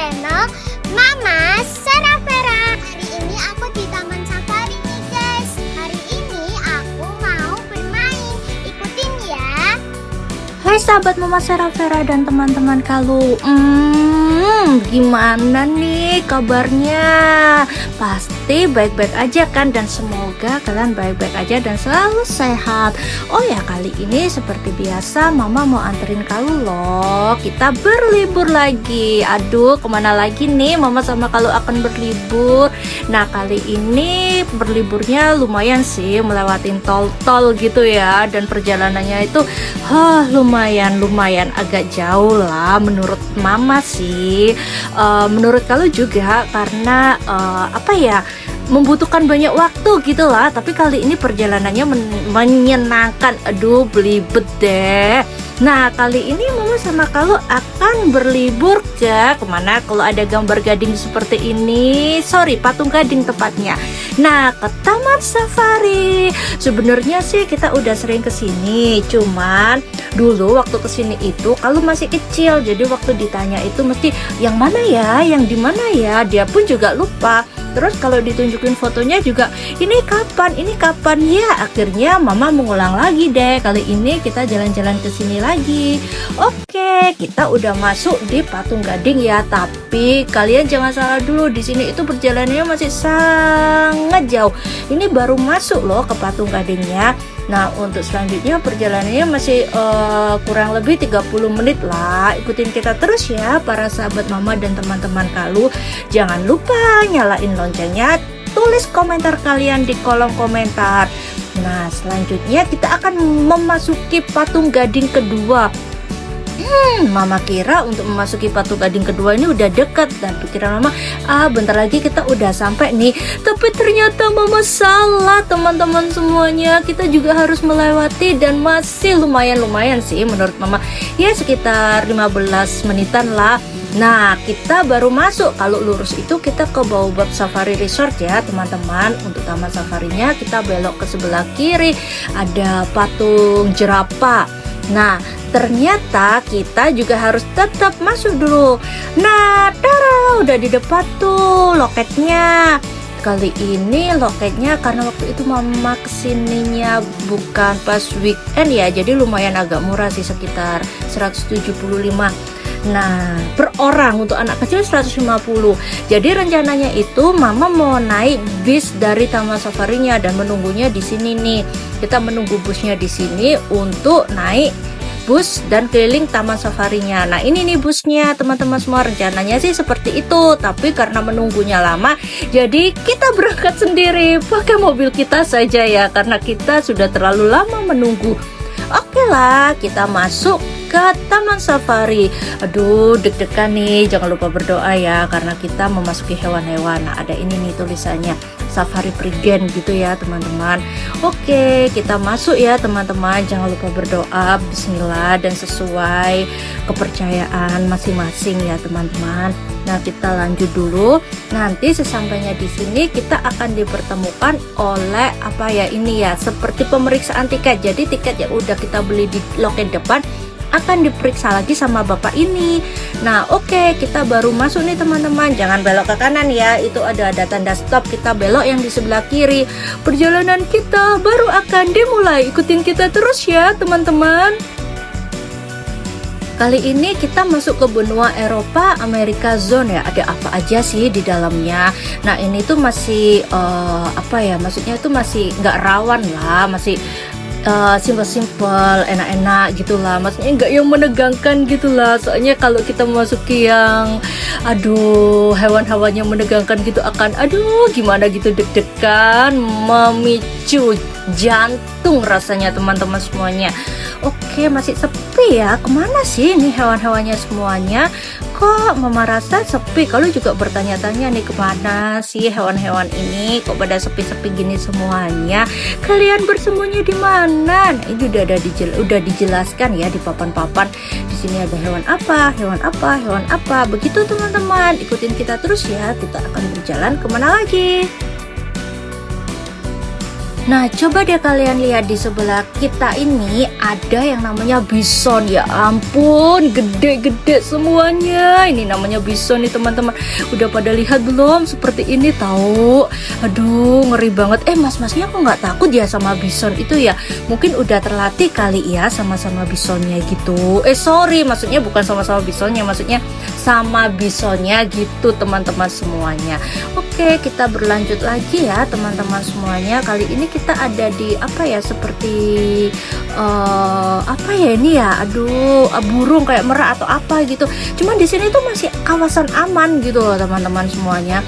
channel Mama Sarafera. Hari ini aku di Taman Safari nih guys. Hari ini aku mau bermain. Ikutin ya. Hai sahabat Mama Sarafera dan teman-teman Kalu. Gimana nih kabarnya? Pasti baik-baik aja kan, dan semoga kalian baik-baik aja dan selalu sehat. Oh ya, kali ini seperti biasa Mama mau anterin Kalu loh. Kita berlibur lagi. Aduh, kemana lagi nih? Mama sama Kalu akan berlibur. Nah, kali ini berliburnya lumayan sih, melewatin tol-tol gitu ya. Dan perjalanannya itu lumayan agak jauh lah menurut Mama sih. Menurut Kalu juga karena membutuhkan banyak waktu gitu lah. Tapi kali ini perjalanannya menyenangkan. Aduh, belibet deh. Nah, kali ini Mama sama Kalu akan berlibur ke kemana? Kalau ada gambar gading seperti ini, patung gading tepatnya. Nah, ke Taman Safari. Sebenarnya sih kita udah sering kesini, cuman dulu waktu kesini itu Kalu masih kecil. Jadi waktu ditanya itu mesti yang mana ya, yang di mana ya, dia pun juga lupa. Terus kalau ditunjukin fotonya juga ini kapan ya. Akhirnya Mama mengulang lagi deh. Kali ini kita jalan-jalan ke sini lagi. Oke, kita udah masuk di patung gading ya. Tapi kalian jangan salah dulu, di sini itu perjalanannya masih sangat jauh. Ini baru masuk loh ke patung gadingnya. Nah, untuk selanjutnya perjalanannya masih kurang lebih 30 menit lah. Ikutin kita terus ya para sahabat Mama dan teman-teman Kalu. Jangan lupa nyalain loncengnya, tulis komentar kalian di kolom komentar. Nah, selanjutnya kita akan memasuki patung gading kedua. Mama kira untuk memasuki patung gading kedua ini udah dekat, dan pikiran Mama, bentar lagi kita udah sampai nih. Tapi ternyata Mama salah teman-teman semuanya. Kita juga harus melewati, dan masih lumayan sih menurut Mama. Ya sekitar 15 menitan lah. Nah, kita baru masuk. Kalau lurus itu kita ke Baobab Safari Resort ya teman-teman. Untuk taman safarinya kita belok ke sebelah kiri, ada patung jerapah. Nah, ternyata kita juga harus tetap masuk dulu. Nah, udah di depan tuh loketnya. Kali ini loketnya karena waktu itu Mama kesininya bukan pas weekend ya, jadi lumayan agak murah sih, sekitar 175. Nah, per orang untuk anak kecil 150. Jadi rencananya itu Mama mau naik bis dari Taman Safarinya dan menunggunya di sini nih. Kita menunggu busnya di sini untuk naik bus dan keliling Taman Safarinya. Nah, ini nih busnya teman-teman semua. Rencananya sih seperti itu, tapi karena menunggunya lama, jadi kita berangkat sendiri pakai mobil kita saja ya, karena kita sudah terlalu lama menunggu. Oke lah, kita masuk ke Taman Safari. Aduh, deg-degan nih. Jangan lupa berdoa ya, karena kita memasuki hewan-hewan. Nah, ada ini nih tulisannya, Safari Prigen gitu ya teman-teman. Oke, kita masuk ya teman-teman. Jangan lupa berdoa, bismillah, dan sesuai kepercayaan masing-masing ya teman-teman. Nah, kita lanjut dulu. Nanti sesampainya di sini kita akan dipertemukan oleh ini ya, seperti pemeriksaan tiket. Jadi tiket yang udah kita beli di loket depan akan diperiksa lagi sama bapak ini. Nah, oke, kita baru masuk nih teman-teman. Jangan belok ke kanan ya, itu ada tanda stop. Kita belok yang di sebelah kiri. Perjalanan kita baru akan dimulai. Ikutin kita terus ya teman-teman. Kali ini kita masuk ke benua Eropa Amerika Zone ya. Ada apa aja sih di dalamnya? Nah, ini tuh masih maksudnya itu masih nggak rawan lah, masih simple, enak-enak gitulah. Maksudnya nggak yang menegangkan gitulah. Soalnya kalau kita memasuki yang hewan-hewan yang menegangkan gitu akan gimana gitu, deg-degan, memicu jantung rasanya teman-teman semuanya. Oke, masih sepi ya. Kemana sih nih hewan-hewannya semuanya? Kok Mama rasa sepi? Kalau juga bertanya-tanya nih, kemana sih hewan-hewan ini? Kok pada sepi-sepi gini semuanya? Kalian bersembunyi di mana? Nah, ini udah dijelaskan ya di papan-papan. Di sini ada hewan apa. Begitu teman-teman. Ikutin kita terus ya. Kita akan berjalan kemana lagi? Nah, coba deh kalian lihat di sebelah kita ini ada yang namanya bison. Ya ampun, gede-gede semuanya. Ini namanya bison nih teman-teman. Udah pada lihat belum? Seperti ini tahu. Aduh, ngeri banget. Mas-masnya kok nggak takut ya sama bison itu ya? Mungkin udah terlatih kali ya sama-sama bisonnya gitu. Sorry, maksudnya bukan sama-sama bisonnya, maksudnya sama bisonnya gitu teman-teman semuanya. Oke, kita berlanjut lagi ya teman-teman semuanya. Kali ini kita ada di apa ya, seperti apa ya ini ya, aduh, burung kayak merak atau apa gitu. Cuman di sini tuh masih kawasan aman gitu loh teman-teman semuanya.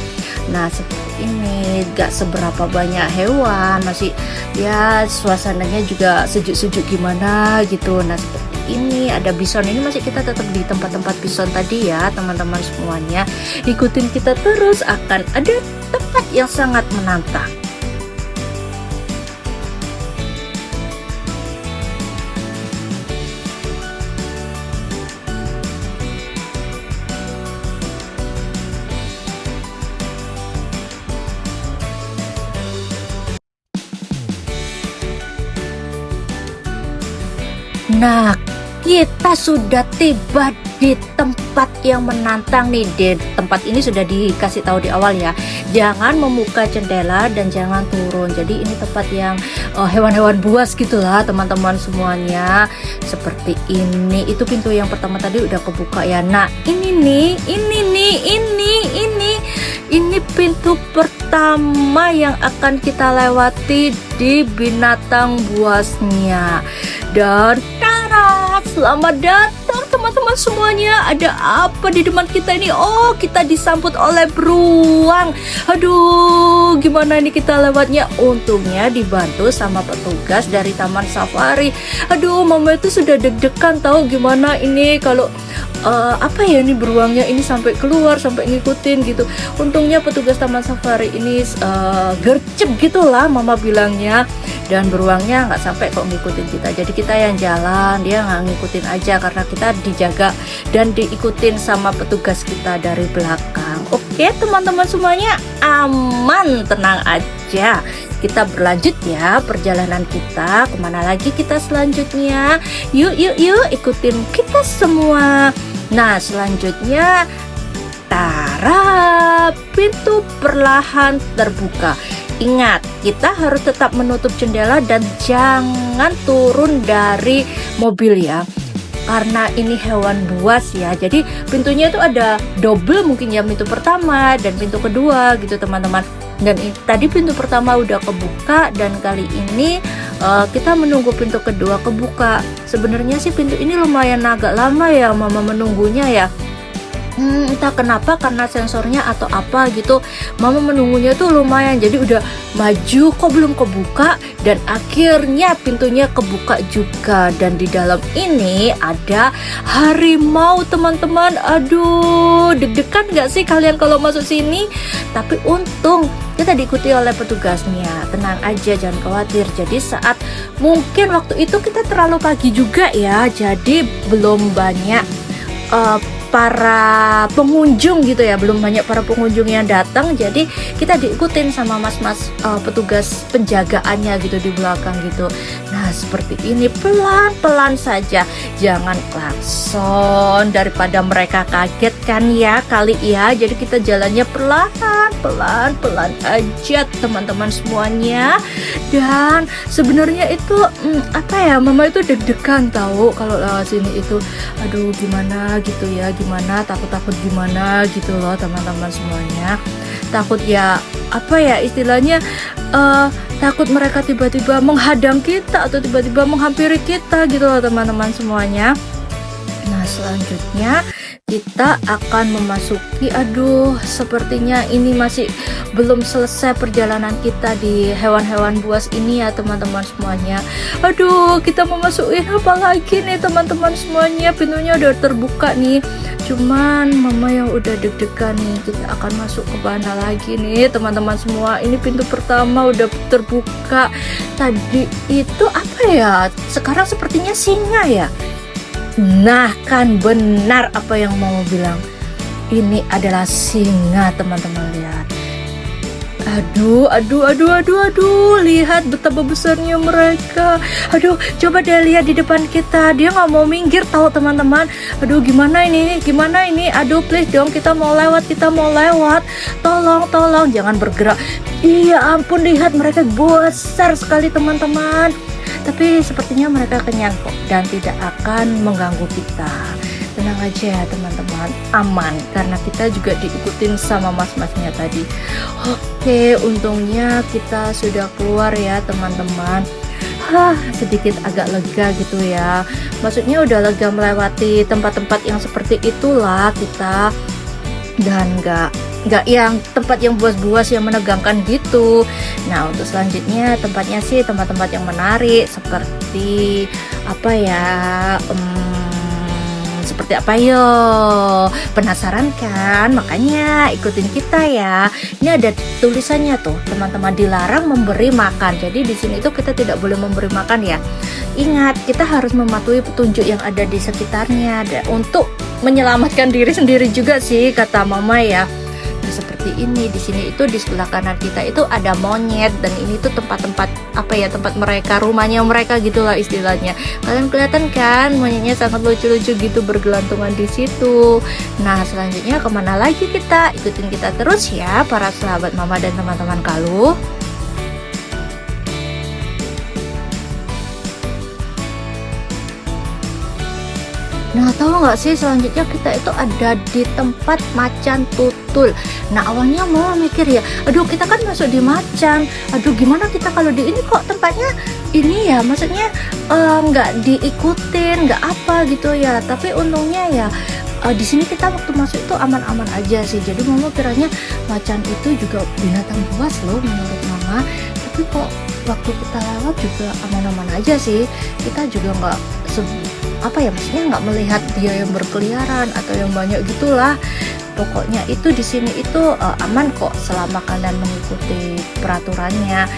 Nah, seperti ini, gak seberapa banyak hewan, masih ya suasananya juga sejuk-sejuk gimana gitu. Nah, seperti ini ada bison, ini masih kita tetap di tempat-tempat bison tadi ya teman-teman semuanya. Ikutin kita terus, akan ada tempat yang sangat menantang. Nah, kita sudah tiba di tempat yang menantang nih. Di tempat ini sudah dikasih tahu di awal ya, jangan membuka jendela dan jangan turun. Jadi ini tempat yang hewan-hewan buas gitulah teman-teman semuanya. Seperti ini, itu pintu yang pertama tadi udah kebuka ya. Nah, ini pintu pertama yang akan kita lewati di binatang buasnya. Dan selamat datang teman-teman semuanya. Ada apa di depan kita ini? Oh, kita disambut oleh beruang. Aduh, gimana ini kita lewatnya? Untungnya dibantu sama petugas dari Taman Safari. Aduh, mama itu sudah deg-degan tahu gimana ini kalau apa ya, ini beruangnya ini sampai keluar, sampai ngikutin gitu. Untungnya petugas Taman Safari ini gercep gitulah mama bilangnya. Dan beruangnya nggak sampai kok ngikutin kita. Jadi kita yang jalan, dia nggak ngikutin aja karena kita dijaga dan diikutin sama petugas kita dari belakang. Oke teman-teman semuanya, aman, tenang aja. Kita berlanjut ya perjalanan kita. Kemana lagi kita selanjutnya? Yuk ikutin kita semua. Nah, selanjutnya tara, pintu perlahan terbuka. Ingat, kita harus tetap menutup jendela dan jangan turun dari mobil ya. Karena ini hewan buas ya, jadi pintunya itu ada double mungkin ya, pintu pertama dan pintu kedua gitu teman-teman. Dan tadi pintu pertama udah kebuka dan kali ini kita menunggu pintu kedua kebuka. Sebenarnya sih pintu ini lumayan agak lama ya mama menunggunya ya. Entah kenapa, karena sensornya atau apa gitu, mama menunggunya tuh lumayan. Jadi udah maju kok belum kebuka, dan akhirnya pintunya kebuka juga. Dan di dalam ini ada harimau teman-teman. Aduh, deg-degan gak sih kalian kalau masuk sini? Tapi untung kita diikuti oleh petugasnya. Tenang aja, jangan khawatir. Jadi saat mungkin waktu itu kita terlalu pagi juga ya, jadi belum banyak para pengunjung gitu ya, belum banyak para pengunjung yang datang. Jadi kita diikutin sama mas-mas petugas penjagaannya gitu di belakang gitu. Nah, seperti ini, pelan-pelan saja, jangan klakson daripada mereka kaget kan ya kali ya. Jadi kita jalannya pelan-pelan aja teman-teman semuanya. Dan sebenarnya itu apa ya, mama itu deg-degan tahu kalau lewat sini itu. Aduh, gimana gitu ya, gimana, takut gimana gitu loh teman-teman semuanya. Takut ya, apa ya istilahnya, takut mereka tiba-tiba menghadang kita atau tiba-tiba menghampiri kita gitu loh teman-teman semuanya. Nah, selanjutnya kita akan memasuki, aduh, sepertinya ini masih belum selesai perjalanan kita di hewan-hewan buas ini ya teman-teman semuanya. Aduh, kita memasukin apa lagi nih teman-teman semuanya? Pintunya udah terbuka nih, cuman mama yang udah deg-degan nih. Kita akan masuk ke mana lagi nih teman-teman semua? Ini pintu pertama udah terbuka. Tadi itu apa ya? Sekarang sepertinya singa ya. Nah, kan benar apa yang mau bilang. Ini adalah singa teman-teman, lihat. Aduh, aduh, aduh, aduh, aduh, lihat betapa besarnya mereka. Aduh, coba deh lihat di depan kita, dia nggak mau minggir tahu teman-teman. Aduh, gimana ini, gimana ini? Aduh, please dong, kita mau lewat, tolong, jangan bergerak. Iya ampun, lihat mereka besar sekali teman-teman. Tapi sepertinya mereka kenyang kok dan tidak akan mengganggu kita. Tenang aja ya teman-teman, aman karena kita juga diikutin sama mas-masnya tadi. Oke, untungnya kita sudah keluar ya teman-teman. Sedikit agak lega gitu ya. Maksudnya udah lega melewati tempat-tempat yang seperti itulah kita, dan nggak yang tempat yang buas-buas yang menegangkan gitu. Nah, untuk selanjutnya tempatnya sih tempat-tempat yang menarik seperti apa ya? Seperti apa yo? Penasaran kan? Makanya ikutin kita ya. Ini ada tulisannya tuh, teman-teman, dilarang memberi makan. Jadi di sini tuh kita tidak boleh memberi makan ya. Ingat, kita harus mematuhi petunjuk yang ada di sekitarnya untuk menyelamatkan diri sendiri juga sih, kata mama ya. Nah, seperti ini di sini itu di sebelah kanan kita itu ada monyet, dan ini tuh tempat-tempat apa ya, tempat mereka, rumahnya mereka gitulah istilahnya. Kalian kelihatan kan monyetnya sangat lucu-lucu gitu bergelantungan di situ. Nah, selanjutnya kemana lagi kita? Ikutin kita terus ya para sahabat mama dan teman-teman Kalu. Nah, tahu nggak sih selanjutnya kita itu ada di tempat macan tutul. Nah, awalnya mau mikir ya, aduh kita kan masuk di macan, aduh gimana kita kalau di ini kok tempatnya ini ya, maksudnya nggak diikutin, nggak apa gitu ya. Tapi untungnya ya di sini kita waktu masuk itu aman-aman aja sih. Jadi mama kiranya macan itu juga binatang buas loh menurut mama. Tapi kok waktu kita lewat juga aman-aman aja sih. Kita juga nggak apa ya, maksudnya nggak melihat dia yang berkeliaran atau yang banyak gitulah. Pokoknya itu di sini itu aman kok selama kalian mengikuti peraturannya.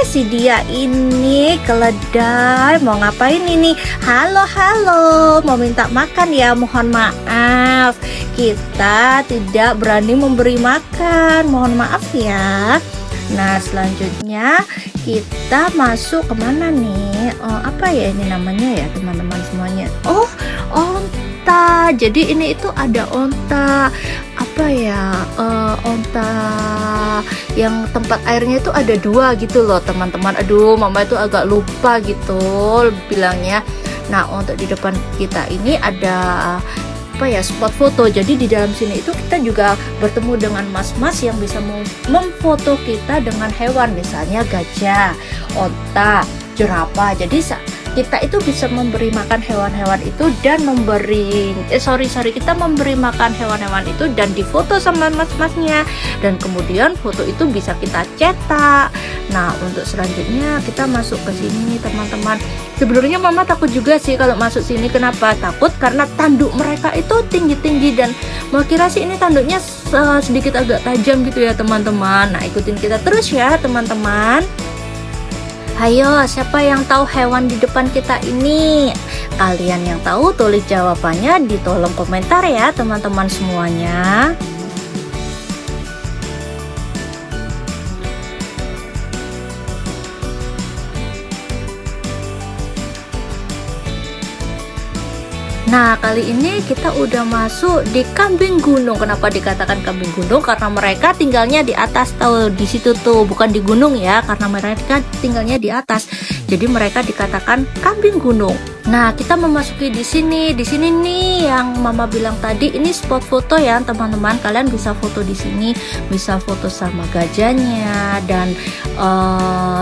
Si dia ini keledai mau ngapain ini? Halo, mau minta makan ya? Mohon maaf, kita tidak berani memberi makan, mohon maaf ya. Nah, selanjutnya kita masuk kemana nih? Apa ya ini namanya ya teman-teman semuanya? Oh, onta. Jadi ini itu ada onta. Apa ya? Onta yang tempat airnya itu ada 2 gitu loh teman-teman. Aduh, mama itu agak lupa gitu bilangnya. Nah, untuk di depan kita ini ada apa ya, spot foto. Jadi di dalam sini itu kita juga bertemu dengan mas-mas yang bisa memfoto kita dengan hewan, misalnya gajah, onta, jerapah. Jadi kita itu bisa memberi makan hewan-hewan itu dan kita memberi makan hewan-hewan itu dan difoto sama mas-masnya, dan kemudian foto itu bisa kita cetak. Nah, untuk selanjutnya kita masuk ke sini nih teman-teman. Sebenarnya mama takut juga sih kalau masuk sini. Kenapa takut? Karena tanduk mereka itu tinggi-tinggi, dan mau kira sih ini tanduknya sedikit agak tajam gitu ya teman-teman. Nah, ikutin kita terus ya teman-teman. Hayo, siapa yang tahu hewan di depan kita ini? Kalian yang tahu tulis jawabannya di kolom komentar ya teman-teman semuanya. Nah, kali ini kita udah masuk di kambing gunung. Kenapa dikatakan kambing gunung? Karena mereka tinggalnya di atas tuh, di situ tuh, bukan di gunung ya, karena mereka tinggalnya di atas. Jadi mereka dikatakan kambing gunung. Nah, kita memasuki di sini. Di sini nih yang mama bilang tadi, ini spot foto ya teman-teman. Kalian bisa foto di sini, bisa foto sama gajahnya dan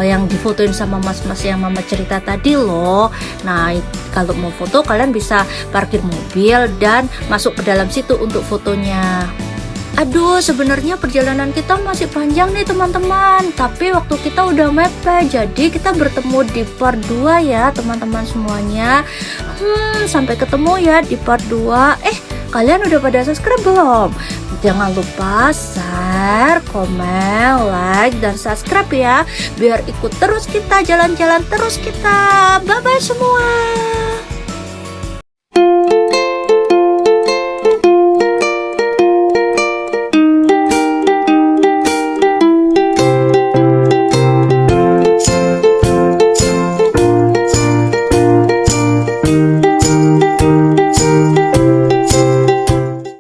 yang difotoin sama mas-mas yang mama cerita tadi loh. Nah, kalau mau foto kalian bisa parkir mobil dan masuk ke dalam situ untuk fotonya. Aduh, sebenarnya perjalanan kita masih panjang nih teman-teman, tapi waktu kita udah mepet, jadi kita bertemu di part 2 ya teman-teman semuanya. Sampai ketemu ya di part 2. Kalian udah pada subscribe belum? Jangan lupa share, komen, like, dan subscribe ya, biar ikut terus kita, jalan-jalan terus kita. Bye-bye semua.